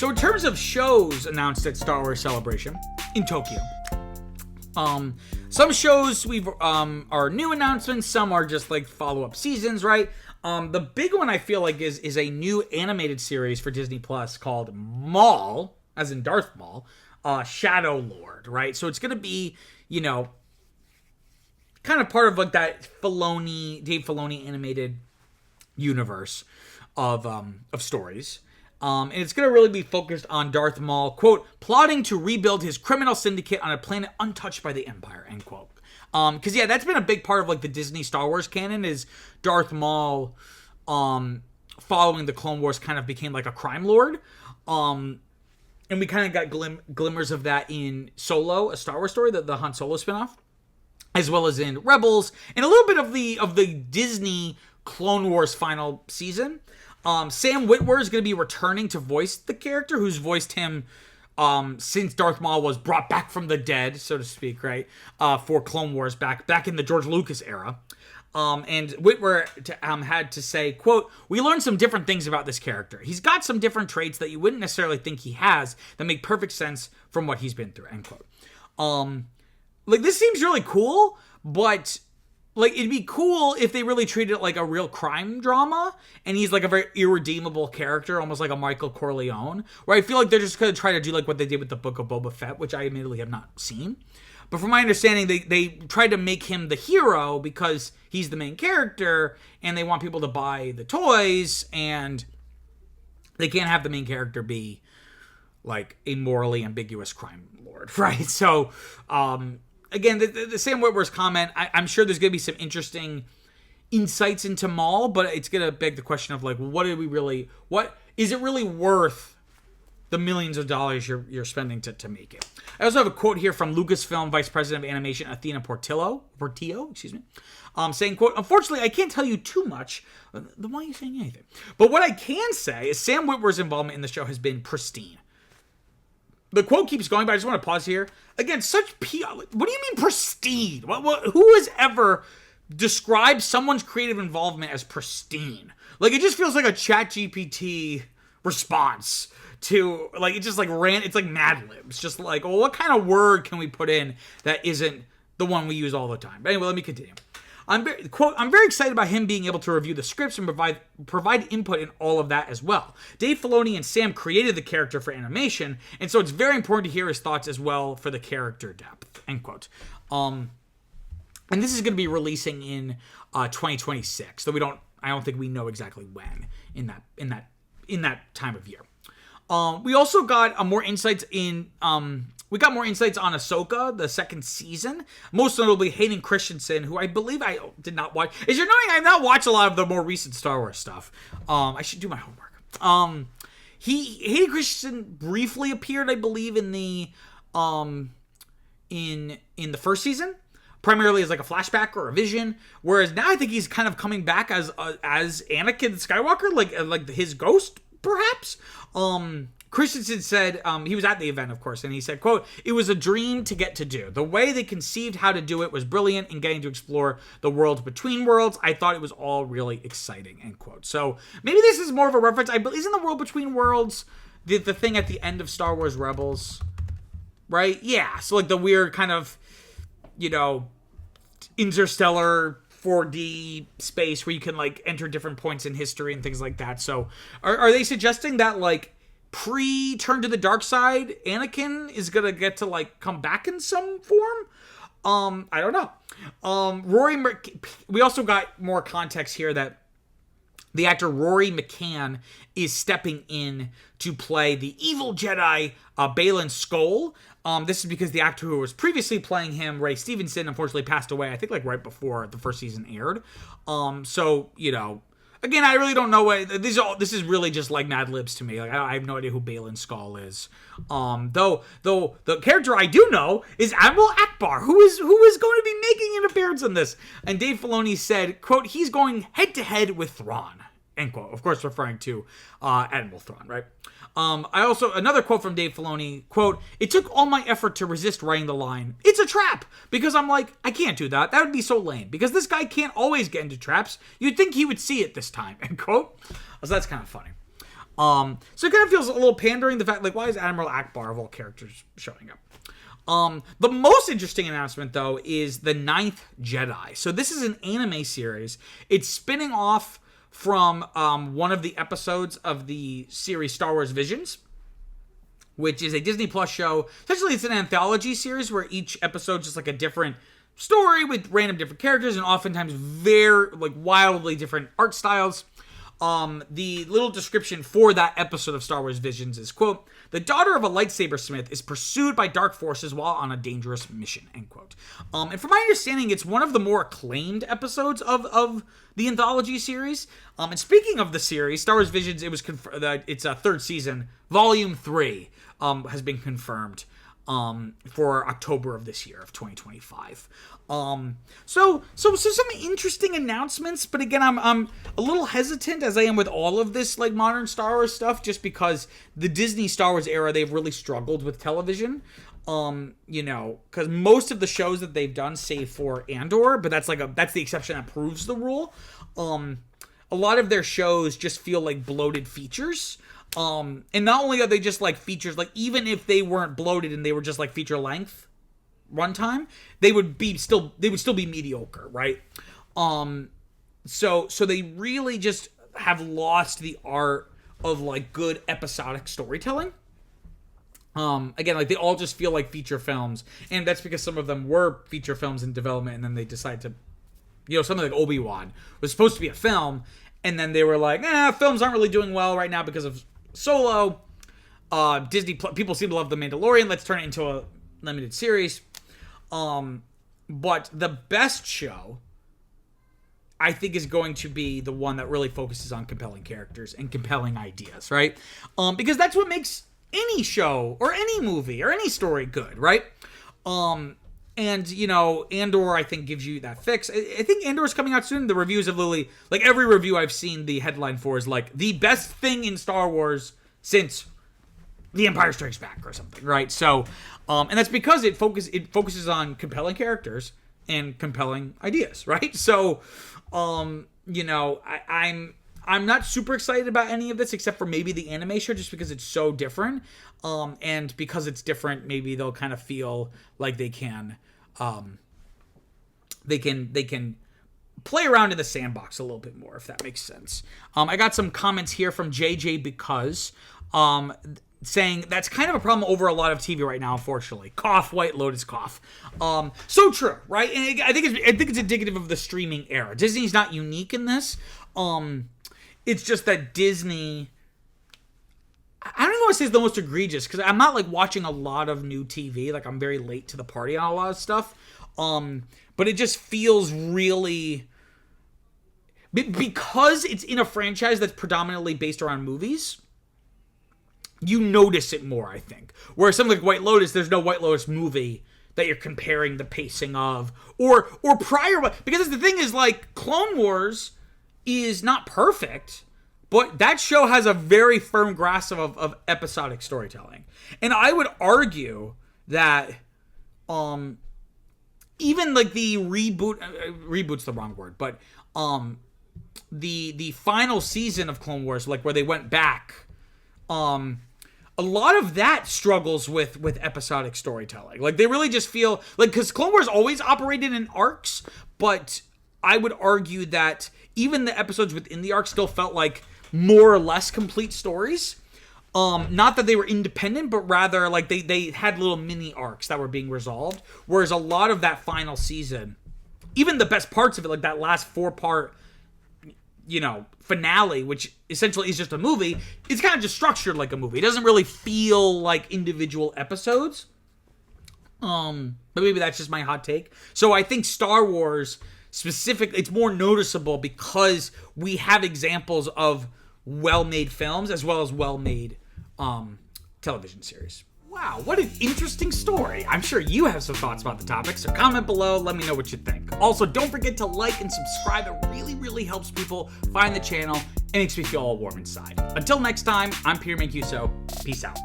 So in terms of shows announced at Star Wars Celebration in Tokyo, some shows are new announcements, some are just like follow-up seasons, right? The big one I feel like is a new animated series for Disney Plus called Maul, as in Darth Maul, Shadow Lord, right? So it's going to be, kind of part of like that Dave Filoni animated universe of stories. And it's going to really be focused on Darth Maul, quote, plotting to rebuild his criminal syndicate on a planet untouched by the Empire, end quote. Because, that's been a big part of, like, the Disney Star Wars canon is Darth Maul, following the Clone Wars, kind of became, like, a crime lord. And we kind of got glimmers of that in Solo, a Star Wars story, the Han Solo spinoff, as well as in Rebels, and a little bit of the Disney Clone Wars final season. Sam Witwer is going to be returning to voice the character who's voiced him since Darth Maul was brought back from the dead, so to speak, right? For Clone Wars back in the George Lucas era. And Witwer had to say, quote, we learned some different things about this character. He's got some different traits that you wouldn't necessarily think he has that make perfect sense from what he's been through, end quote. This seems really cool, but it'd be cool if they really treated it like a real crime drama, and he's like a very irredeemable character, almost like a Michael Corleone, where I feel like they're just going to try to do like what they did with the Book of Boba Fett, which I admittedly have not seen. But from my understanding, they tried to make him the hero because he's the main character, and they want people to buy the toys, and they can't have the main character be like a morally ambiguous crime lord, right? So, again, the Sam Witwer's comment, I'm sure there's going to be some interesting insights into Maul, but it's going to beg the question of, like, what is it really worth the millions of dollars you're spending to make it? I also have a quote here from Lucasfilm Vice President of Animation Athena Portillo, saying, quote, unfortunately, I can't tell you too much. Then why are you saying anything? But what I can say is Sam Witwer's involvement in the show has been pristine. The quote keeps going, but I just want to pause here. Again, such PR. What do you mean pristine? Who has ever described someone's creative involvement as pristine? Like, it just feels like a ChatGPT response to, like, it just like it's like Mad Libs. Just like, well, what kind of word can we put in that isn't the one we use all the time? But anyway, let me continue. I'm very excited about him being able to review the scripts and provide input in all of that as well. Dave Filoni and Sam created the character for animation, and so it's very important to hear his thoughts as well for the character depth, end quote. And this is going to be releasing in 2026, though I don't think we know exactly when in that time of year. We also got more insights on Ahsoka, the second season. Most notably, Hayden Christensen, who I believe I did not watch. As you're knowing, I've not watched a lot of the more recent Star Wars stuff. I should do my homework. Hayden Christensen briefly appeared, I believe, in the in the first season, primarily as like a flashback or a vision. Whereas now I think he's kind of coming back as Anakin Skywalker, like his ghost, perhaps. Christensen said, he was at the event, of course, and he said, quote, it was a dream to get to do. The way they conceived how to do it was brilliant in getting to explore the world between worlds. I thought it was all really exciting, end quote. So maybe this is more of a reference. Isn't the world between worlds the thing at the end of Star Wars Rebels? Right? Yeah. So like the weird kind of, interstellar 4D space where you can like enter different points in history and things like that. So are they suggesting that like pre-turn to the dark side Anakin is gonna get to like come back in some form? I don't know. We also got more context here that the actor Rory McCann is stepping in to play the evil Jedi Baylan Skoll. This is because the actor who was previously playing him, Ray Stevenson, unfortunately passed away, I think like right before the first season aired. Again, I really don't know what this is really just like Mad Libs to me. Like I have no idea who Baylan Skoll is. Though the character I do know is Admiral Akbar, who is going to be making an appearance in this. And Dave Filoni said, quote, he's going head to head with Thrawn, end quote. Of course, referring to Admiral Thrawn, right? Another quote from Dave Filoni, quote, it took all my effort to resist writing the line, it's a trap, because I'm like, I can't do that. That would be so lame, because this guy can't always get into traps. You'd think he would see it this time, end quote. So that's kind of funny. So it kind of feels a little pandering, the fact, like, why is Admiral Akbar of all characters showing up? The most interesting announcement, though, is the Ninth Jedi. So this is an anime series. It's spinning off from one of the episodes of the series Star Wars Visions, which is a Disney Plus show. Essentially, it's an anthology series where each episode is just like a different story with random different characters and oftentimes very, like, wildly different art styles. The little description for that episode of Star Wars Visions is, quote, "The daughter of a lightsaber smith is pursued by dark forces while on a dangerous mission," end quote. And from my understanding, it's one of the more acclaimed episodes of the anthology series. And speaking of the series, Star Wars Visions, it was confirmed, it's a third season, volume 3, has been confirmed for October of this year, of 2025. So some interesting announcements, but again, I'm a little hesitant, as I am with all of this, like, modern Star Wars stuff, just because the Disney Star Wars era, they've really struggled with television. Because most of the shows that they've done, save for Andor, but that's the exception that proves the rule. A lot of their shows just feel like bloated features. And not only are they just like features, like, even if they weren't bloated and they were just like feature length runtime, they would still be mediocre, right? So they really just have lost the art of, like, good episodic storytelling. Again, like, they all just feel like feature films, and that's because some of them were feature films in development, and then they decided to, something like Obi-Wan was supposed to be a film, and then they were like, films aren't really doing well right now because of Solo. Disney people seem to love The Mandalorian. Let's turn it into a limited series. But the best show, I think, is going to be the one that really focuses on compelling characters and compelling ideas, right? Because that's what makes any show or any movie or any story good, right? And, Andor, I think, gives you that fix. I think Andor is coming out soon. The reviews have literally, like, every review I've seen, the headline for is, like, the best thing in Star Wars since The Empire Strikes Back or something, right? So, and that's because it focuses on compelling characters and compelling ideas, right? So, I'm not super excited about any of this except for maybe the anime show, just because it's so different. And because it's different, maybe they'll kind of feel like they can play around in the sandbox a little bit more, if that makes sense. I got some comments here from JJ because, saying that's kind of a problem over a lot of TV right now, unfortunately. Cough, White Lotus, cough. So true, right? And I think it's indicative of the streaming era. Disney's not unique in this. It's just that Disney, I don't even want to say it's the most egregious, because I'm not, like, watching a lot of new TV. Like, I'm very late to the party on a lot of stuff. But it just feels really, because it's in a franchise that's predominantly based around movies, you notice it more, I think. Whereas something like White Lotus, there's no White Lotus movie that you're comparing the pacing of, or prior, because the thing is, like, Clone Wars is not perfect, but that show has a very firm grasp of episodic storytelling. And I would argue that even, like, the reboot's the wrong word, but the final season of Clone Wars, like, where they went back, a lot of that struggles with episodic storytelling. Like, they really just feel like, because Clone Wars always operated in arcs, but I would argue that even the episodes within the arc still felt like more or less complete stories. Not that they were independent, but rather, like, they had little mini arcs that were being resolved. Whereas a lot of that final season, even the best parts of it, like that last 4-part, finale, which essentially is just a movie, it's kind of just structured like a movie. It doesn't really feel like individual episodes. But maybe that's just my hot take. So I think Star Wars specifically, it's more noticeable because we have examples of well-made films as well as well-made television series. Wow, what an interesting story. I'm sure you have some thoughts about the topic, so comment below, let me know what you think. Also, don't forget to like and subscribe. It really, really helps people find the channel and makes me feel all warm inside. Until next time, I'm Peter Mancuso. Peace out.